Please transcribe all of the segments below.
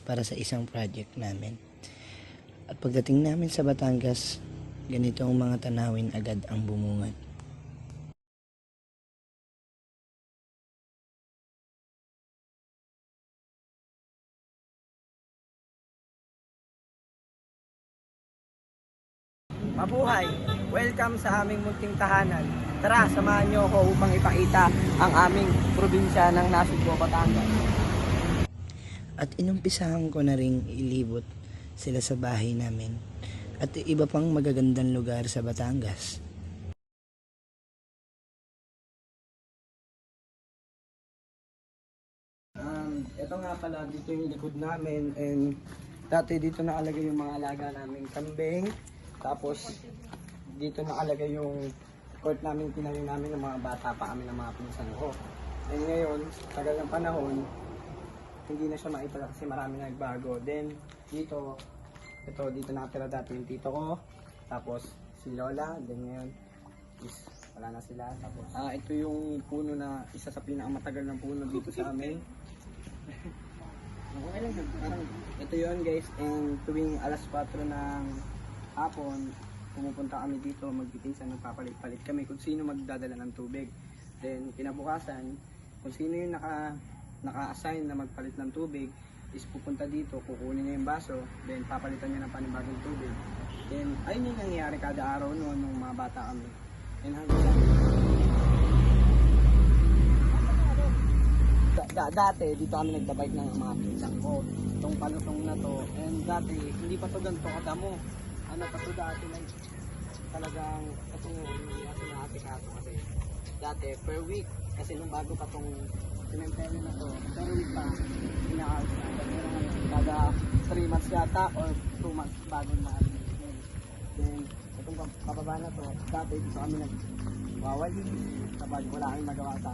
para sa isang project namin. At pagdating namin sa Batangas, ganito ang mga tanawin agad ang bumungad. Mabuhay! Welcome sa aming munting tahanan. Tara, samahan niyo ako upang ipakita ang aming probinsya ng Nasugbo, Batangas. At inumpisahan ko na ring ilibot sila sa bahay namin at iba pang magagandang lugar sa Batangas. Ito nga pala, dito yung likod namin, and dati dito nakalagay yung mga alaga namin kambing. Tapos dito nakalagay yung court namin, tinanim namin ng mga bata pa kami ng mga pinsan ko. And ngayon, tagal ng panahon, hindi na siya maitala kasi marami na nagbago. Then dito dito nakatira dati yung tito ko, tapos si Lola. Then ngayon is wala na sila. Tapos ito yung puno na isa sa pinakamatagal ng puno dito sa amin. Okay lang, ito yun guys, and tuwing alas 4 ng hapon, pumupunta kami dito, magpipinsan, nagpapalit-palit kami kung sino magdadala ng tubig. Then kinabukasan, kung sino yung naka-assign na magpalit ng tubig, is pupunta dito, kukunin niya yung baso, then papalitan niya ng panibagong tubig. Then ayun yung nangyayari kada araw noon nung mga bata kami. And dati dito kami nagbabike ng mga pinsan ko, itong palutong na to. And dati hindi pa to ganito kadamo. Ano pa to dati, like talagang itong hindi natin nakatikaso kasi dati per week, kasi nung bago pa tong cemetery na to, per week pa ina-house na. Pero ngayon kada 3 months yata or 2 months bago na. Then itong pababa na to, dati dito kami nagwawali kapag wala kami magawa sa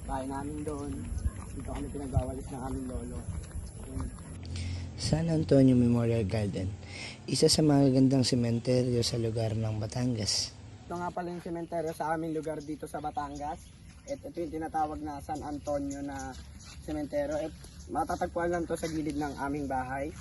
bahay namin doon. Dito kami pinagwawalis ng aming lolo. San Antonio Memorial Garden, isa sa magagandang sementeryo sa lugar ng Batangas. Ito nga pala yung sementeryo sa aming lugar dito sa Batangas. Ito yung tinatawag na San Antonio na sementeryo. Matatagpuan lang to sa gilid ng aming bahay.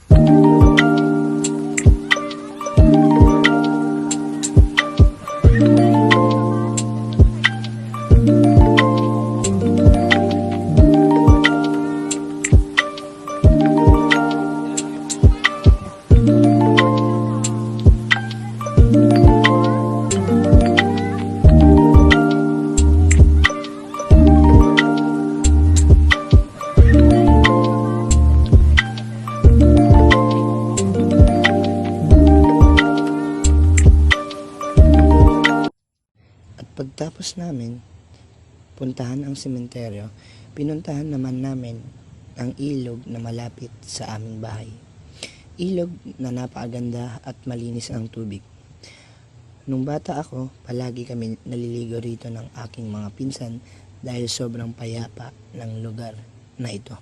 Pagtapos namin puntahan ang sementeryo, pinuntahan naman namin ang ilog na malapit sa aming bahay. Ilog na napakaganda at malinis ang tubig. Nung bata ako, palagi kami naliligo rito ng aking mga pinsan dahil sobrang payapa ng lugar na ito.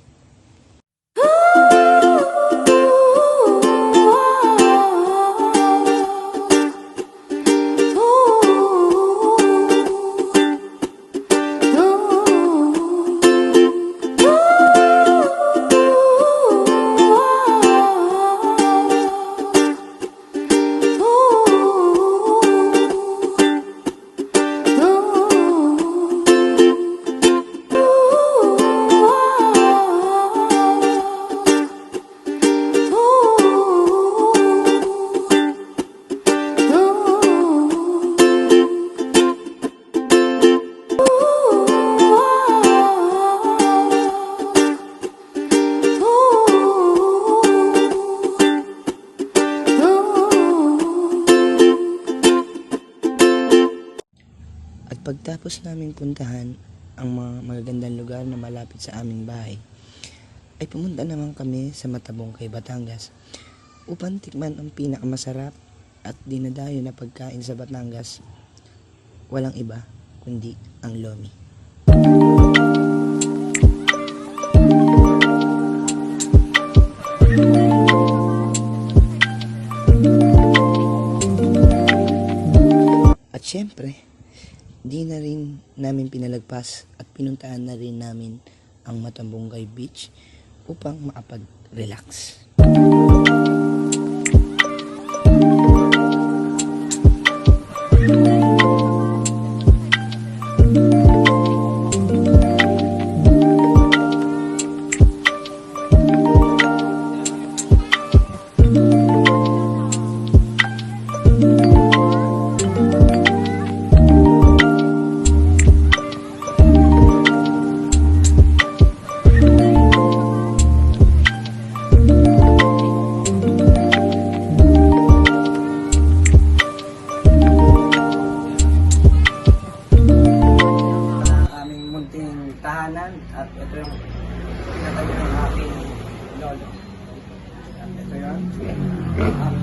Pagtapos namin puntahan ang mga magagandang lugar na malapit sa aming bahay, ay pumunta naman kami sa Matabongkay, Batangas upang tikman ang pinakamasarap at dinadayo na pagkain sa Batangas. Walang iba kundi ang lomi. At syempre, di na rin namin pinalagpas at pinuntahan na rin namin ang Matabongkay Beach upang makapag-relax. Ang aming munting tahanan at ito yung pinatayo ng aking lolo. At ito yun, ang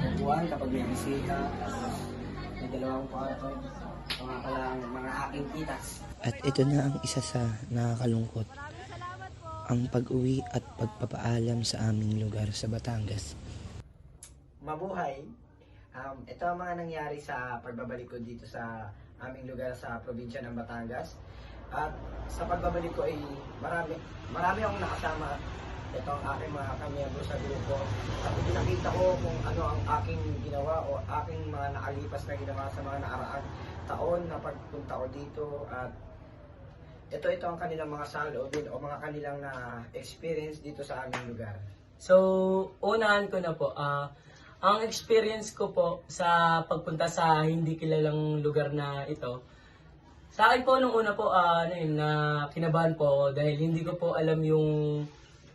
upuan kapag may bisita. Tapos may dalawang kwarto, mga aking titas. At ito na ang isa sa nakakalungkot. Ang pag-uwi at pagpapaalam sa aming lugar sa Batangas. Mabuhay! Ito ang mga nangyari sa pagbabalik ko dito sa aming lugar sa probinsya ng Batangas. At sa pagbabalik ko ay marami akong nakasama. Ito ang aking mga kamiyembro sa grupo. At pinakita ko kung ano ang aking ginawa o aking mga nakalipas na ginawa sa mga nakaraang taon na pagpunta ko dito. At ito ang kanilang mga saloobin o mga kanilang na experience dito sa aming lugar. So, unahan ko na po. Ang experience ko po sa pagpunta sa hindi kilalang lugar na ito, sa akin po nung una po, na kinabahan po ako dahil hindi ko po alam yung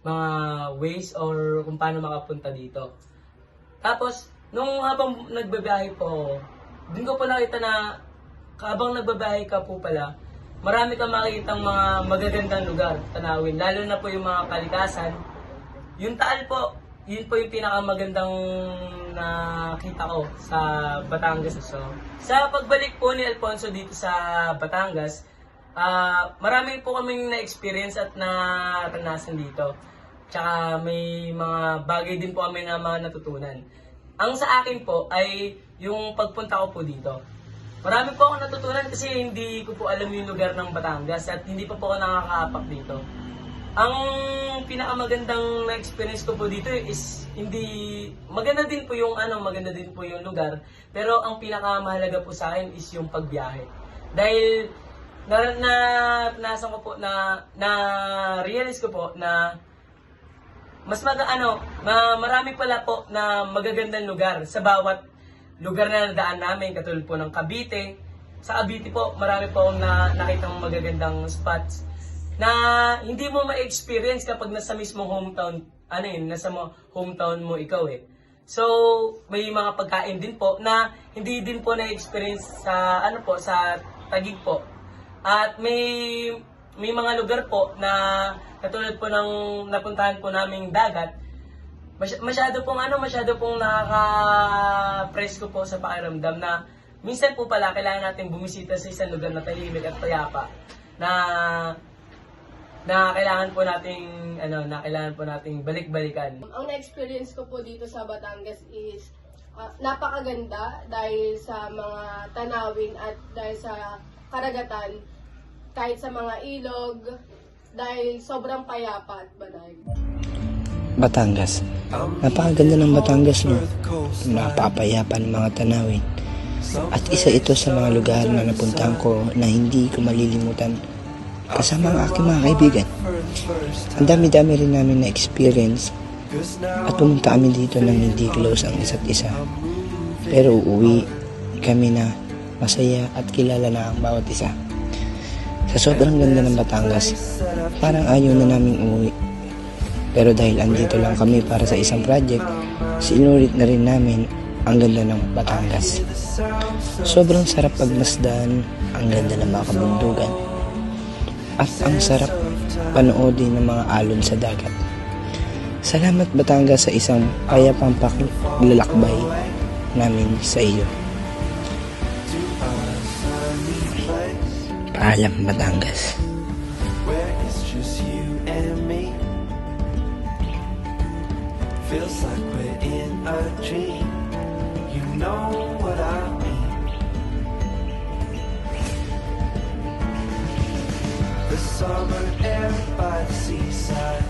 mga ways or kung paano makapunta dito. Tapos, nung habang nagbabiyahe po ako, dun ko po nakita na habang nagbabiyahe ka po pala, marami kang makikitang mga magagandang lugar, tanawin. Lalo na po yung mga kalikasan. Yung Taal po, yun po yung pinakamagandang nakita ko sa Batangas. So, sa pagbalik po ni Alfonso dito sa Batangas, marami po kaming na-experience at naranasan dito. Tsaka may mga bagay din po kami na mga natutunan. Ang sa akin po ay yung pagpunta ko po dito. Marami po ako natutunan kasi hindi ko po alam yung lugar ng Batangas at hindi pa po ako nakakaapak dito. Ang pinakamagandang na-experience ko po dito is maganda din po yung lugar, pero ang pinakamahalaga po sa akin is yung pagbiyahe. Dahil nasa ko po na-realize ko po na marami pala po na magagandang lugar sa bawat lugar na nadaan namin, katulad po ng Cavite. Sa Cavite po, marami po akong nakitang magagandang spots na hindi mo ma-experience kapag nasa mismong hometown, hometown mo ikaw eh. So, may mga pagkain din po na hindi din po na-experience sa sa Taguig po. At may mga lugar po na katulad po ng napuntahan po naming dagat, masyado pong nakaka-presko po sa pakiramdam na minsan po pala kailangan natin bumisita sa isang lugar na tahimik at payapa na kailangan po nating balik-balikan. Ang na-experience ko po dito sa Batangas is napakaganda dahil sa mga tanawin at dahil sa karagatan, kahit sa mga ilog, dahil sobrang payapa at banay. Batangas. Napakaganda ng Batangas, no? Napapayapa ng mga tanawin. At isa ito sa mga lugar na napuntahan ko na hindi ko malilimutan kasama ang aking mga kaibigan. Ang dami-dami rin namin na experience at pumunta kami dito nang hindi close ang isa't isa. Pero uuwi kami na masaya at kilala na ang bawat isa. Sa sobrang ganda ng Batangas, parang ayaw na naming umuwi. Pero dahil andito lang kami para sa isang project, sinulit na rin namin ang ganda ng Batangas. Sobrang sarap pagmasdan, ang ganda ng mga kabundugan. At ang sarap panoodin ng mga alon sa dagat. Salamat Batangas sa isang payapang paglalakbay namin sa iyo. Paalam Batangas. Feels like we're in a dream. You know what I mean. The summer air by the seaside.